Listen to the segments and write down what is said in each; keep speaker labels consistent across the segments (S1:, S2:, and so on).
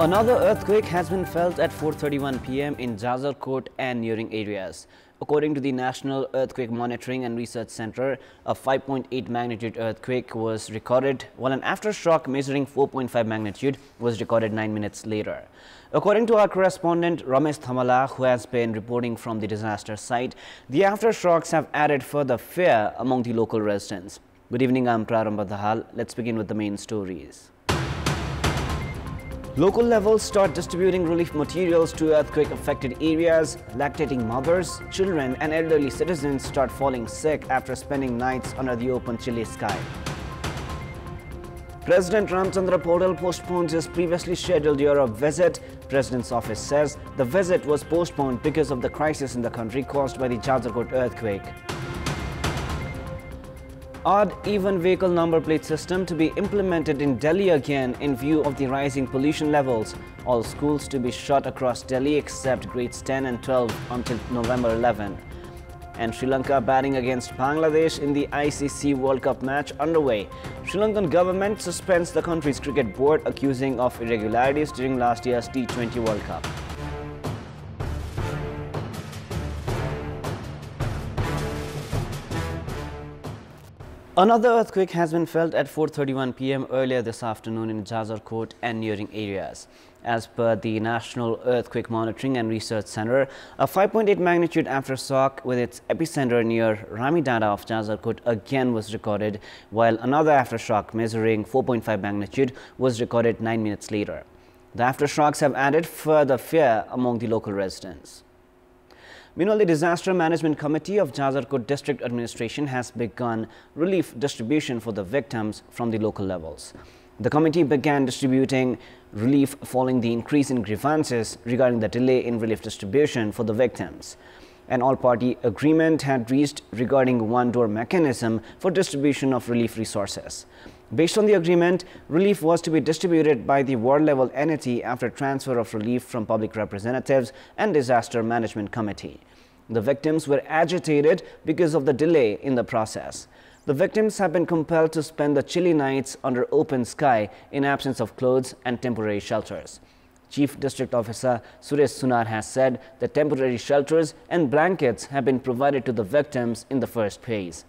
S1: Another earthquake has been felt at 4:31 p.m. in Jazarkot and neighboring areas. According to the National Earthquake Monitoring and Research Center, a 5.8 magnitude earthquake was recorded, while an aftershock measuring 4.5 magnitude was recorded 9 minutes later. According to our correspondent Ramesh Thamala, who has been reporting from the disaster site, the aftershocks have added further fear among the local residents. Good evening, I'm Prarambha Dahal. Let's begin with the main stories. Local levels start distributing relief materials to earthquake-affected areas. Lactating mothers, children and elderly citizens start falling sick after spending nights under the open chilly sky. President Ramchandra Paudel postponed his previously scheduled Europe visit. President's office says the visit was postponed because of the crisis in the country caused by the Jazarkot earthquake. Odd even vehicle number plate system to be implemented in Delhi again in view of the rising pollution levels. All schools to be shut across Delhi except grades 10 and 12 until November 11. And Sri Lanka batting against Bangladesh in the ICC World Cup match underway. Sri Lankan government suspends the country's cricket board accusing of irregularities during last year's T20 World Cup. Another earthquake has been felt at 4:31 p.m. earlier this afternoon in Jazarkot and neighboring areas. As per the National Earthquake Monitoring and Research Center, a 5.8 magnitude aftershock with its epicenter near Ramidada of Jazarkot again was recorded, while another aftershock measuring 4.5 magnitude was recorded 9 minutes later. The aftershocks have added further fear among the local residents. Meanwhile, the Disaster Management Committee of Jazarkot District Administration has begun relief distribution for the victims from the local levels. The committee began distributing relief following the increase in grievances regarding the delay in relief distribution for the victims. An all-party agreement had reached regarding one-door mechanism for distribution of relief resources. Based on the agreement, relief was to be distributed by the ward-level entity after transfer of relief from public representatives and Disaster Management Committee. The victims were agitated because of the delay in the process. The victims have been compelled to spend the chilly nights under open sky in absence of clothes and temporary shelters. Chief District Officer Suresh Sunar has said that temporary shelters and blankets have been provided to the victims in the first phase.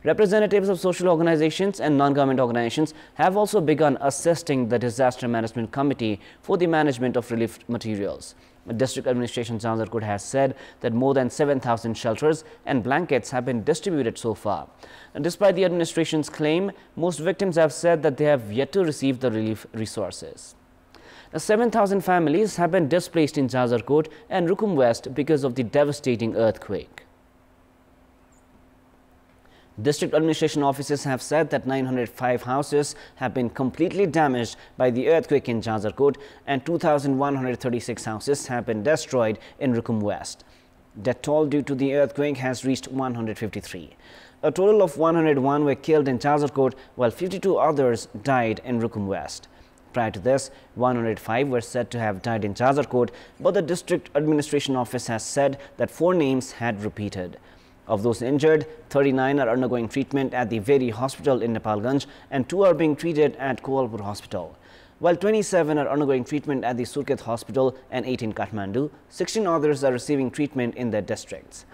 S1: Representatives of social organizations and non-government organizations have also begun assisting the Disaster Management Committee for the management of relief materials. District Administration Jazarkot has said that more than 7,000 shelters and blankets have been distributed so far. And despite the administration's claim, most victims have said that they have yet to receive the relief resources. 7,000 families have been displaced in Jazarkot and Rukum West because of the devastating earthquake. District administration offices have said that 905 houses have been completely damaged by the earthquake in Jazarkot and 2,136 houses have been destroyed in Rukum West. Death toll due to the earthquake has reached 153. A total of 101 were killed in Jazarkot while 52 others died in Rukum West. Prior to this, 105 were said to have died in Jazarkot, but the district administration office has said that 4 names had repeated. Of those injured, 39 are undergoing treatment at the Veri Hospital in Nepalganj and 2 are being treated at Koalpur Hospital. While 27 are undergoing treatment at the Surkhet Hospital and 8 in Kathmandu, 16 others are receiving treatment in their districts.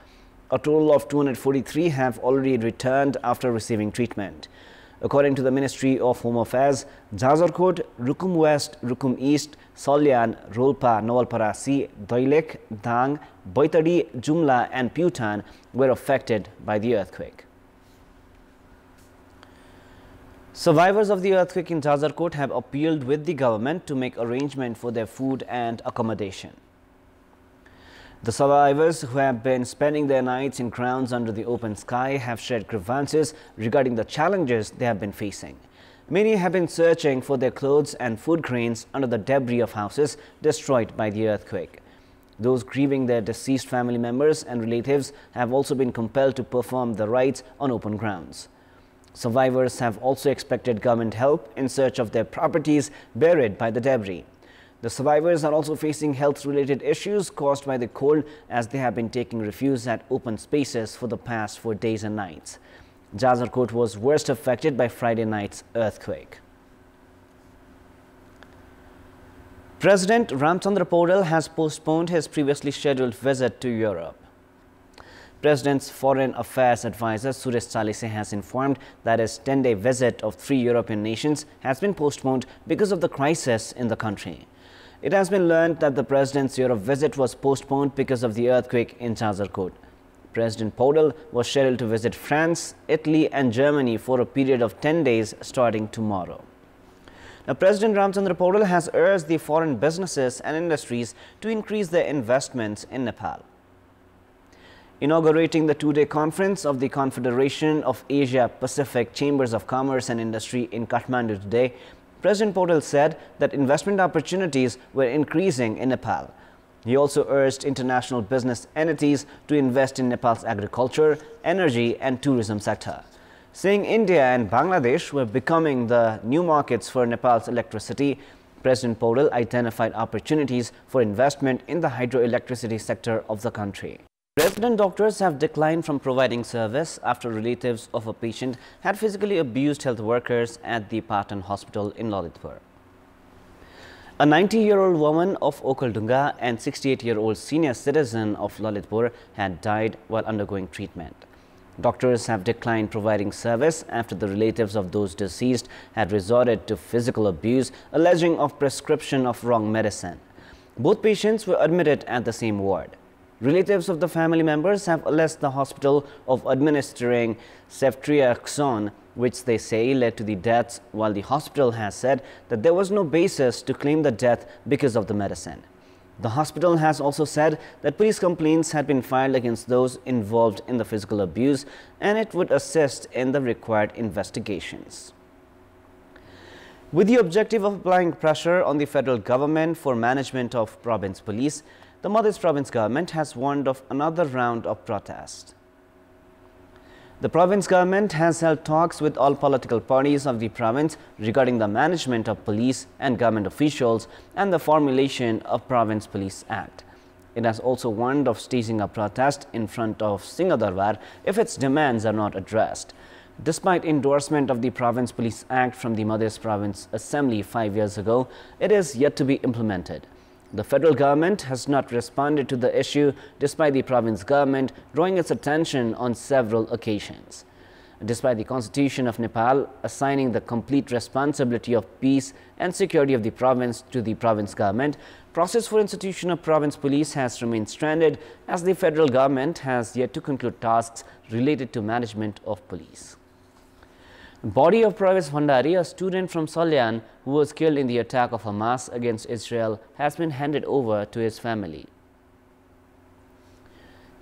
S1: A total of 243 have already returned after receiving treatment. According to the Ministry of Home Affairs, Jazarkot, Rukum West, Rukum East, Solyan, Rolpa, Nawalparasi, Doilek, Dang, Boitadi, Jumla and Putan were affected by the earthquake. Survivors of the earthquake in Jazarkot have appealed with the government to make arrangement for their food and accommodation. The survivors who have been spending their nights in grounds under the open sky have shared grievances regarding the challenges they have been facing. Many have been searching for their clothes and food grains under the debris of houses destroyed by the earthquake. Those grieving their deceased family members and relatives have also been compelled to perform the rites on open grounds. Survivors have also expected government help in search of their properties buried by the debris. The survivors are also facing health-related issues caused by the cold as they have been taking refuge at open spaces for the past 4 days and nights. Jazarkot was worst affected by Friday night's earthquake. President Ramchandra Podal has postponed his previously scheduled visit to Europe. President's Foreign Affairs Advisor Suresh Chalise has informed that his 10-day visit of 3 European nations has been postponed because of the crisis in the country. It has been learned that the President's Europe visit was postponed because of the earthquake in Jazarkot. President Podal was scheduled to visit France, Italy and Germany for a period of 10 days starting tomorrow. Now, President Ramchandra Podal has urged the foreign businesses and industries to increase their investments in Nepal. Inaugurating the 2-day conference of the Confederation of Asia-Pacific Chambers of Commerce and Industry in Kathmandu today, President Podal said that investment opportunities were increasing in Nepal. He also urged international business entities to invest in Nepal's agriculture, energy and tourism sector. Saying India and Bangladesh were becoming the new markets for Nepal's electricity, President Podal identified opportunities for investment in the hydroelectricity sector of the country. Resident doctors have declined from providing service after relatives of a patient had physically abused health workers at the Patan hospital in Lalitpur. A 90-year-old woman of Okaldunga and 68-year-old senior citizen of Lalitpur had died while undergoing treatment. Doctors have declined providing service after the relatives of those deceased had resorted to physical abuse, alleging of prescription of wrong medicine. Both patients were admitted at the same ward. Relatives of the family members have alleged the hospital of administering ceftriaxone, which they say led to the deaths, while the hospital has said that there was no basis to claim the death because of the medicine. The hospital has also said that police complaints had been filed against those involved in the physical abuse and it would assist in the required investigations. With the objective of applying pressure on the federal government for management of province police, the Madhya province government has warned of another round of protest. The province government has held talks with all political parties of the province regarding the management of police and government officials and the formulation of Province Police Act. It has also warned of staging a protest in front of Singhadarbar if its demands are not addressed. Despite endorsement of the Province Police Act from the Madhya Province Assembly 5 years ago, it is yet to be implemented. The federal government has not responded to the issue despite the province government drawing its attention on several occasions. Despite the Constitution of Nepal assigning the complete responsibility of peace and security of the province to the province government, process for institution of province police has remained stranded as the federal government has yet to conclude tasks related to management of police. Body of Pravis Vandari, a student from Salyan who was killed in the attack of Hamas against Israel, has been handed over to his family.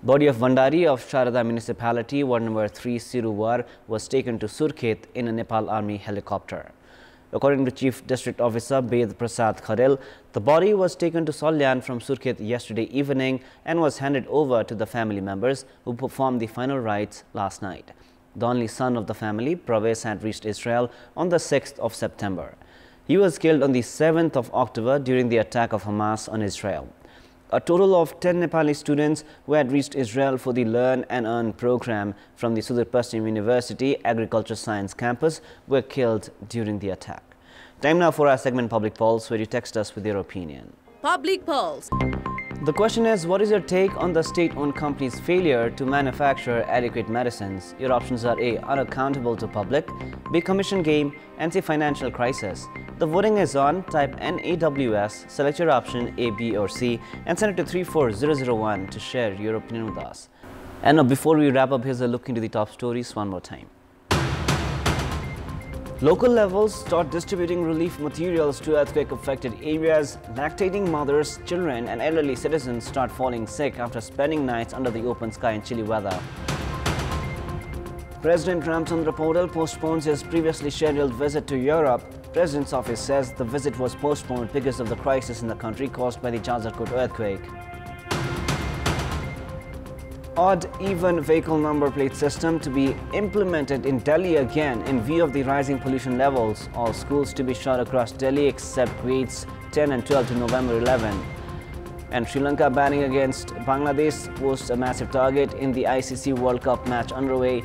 S1: Body of Vandari of Sharada municipality, Ward number 3 Siruwar, was taken to Surkhet in a Nepal Army helicopter. According to Chief District Officer Ved Prasad Kharel, the body was taken to Salyan from Surkhet yesterday evening and was handed over to the family members who performed the final rites last night. The only son of the family, Pravesh, had reached Israel on the 6th of September. He was killed on the 7th of October during the attack of Hamas on Israel. A total of 10 Nepali students who had reached Israel for the Learn and Earn program from the Sudur Paschim University Agriculture Science campus were killed during the attack. Time now for our segment Public Pulse, where you text us with your opinion.
S2: Public Pulse.
S1: The question is, what is your take on the state-owned company's failure to manufacture adequate medicines? Your options are A, unaccountable to public, B, commission game, and C, financial crisis. The voting is on. Type NAWS, select your option A, B or C and send it to 34001 to share your opinion with us. And now, before we wrap up, here's a look into the top stories one more time. Local levels start distributing relief materials to earthquake-affected areas. Lactating mothers, children and elderly citizens start falling sick after spending nights under the open sky in chilly weather. President Ramchandra Podal postpones his previously scheduled visit to Europe. President's office says the visit was postponed because of the crisis in the country caused by the Jazarkot earthquake. Odd-even vehicle number plate system to be implemented in Delhi again in view of the rising pollution levels. All schools to be shut across Delhi except grades 10 and 12 to November 11. And Sri Lanka batting against Bangladesh posts a massive target in the ICC World Cup match underway.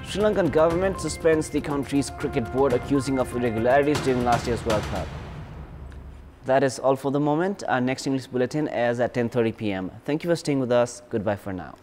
S1: Sri Lankan government suspends the country's cricket board accusing of irregularities during last year's World Cup. That is all for the moment. Our next English bulletin airs at 10:30 p.m. Thank you for staying with us. Goodbye for now.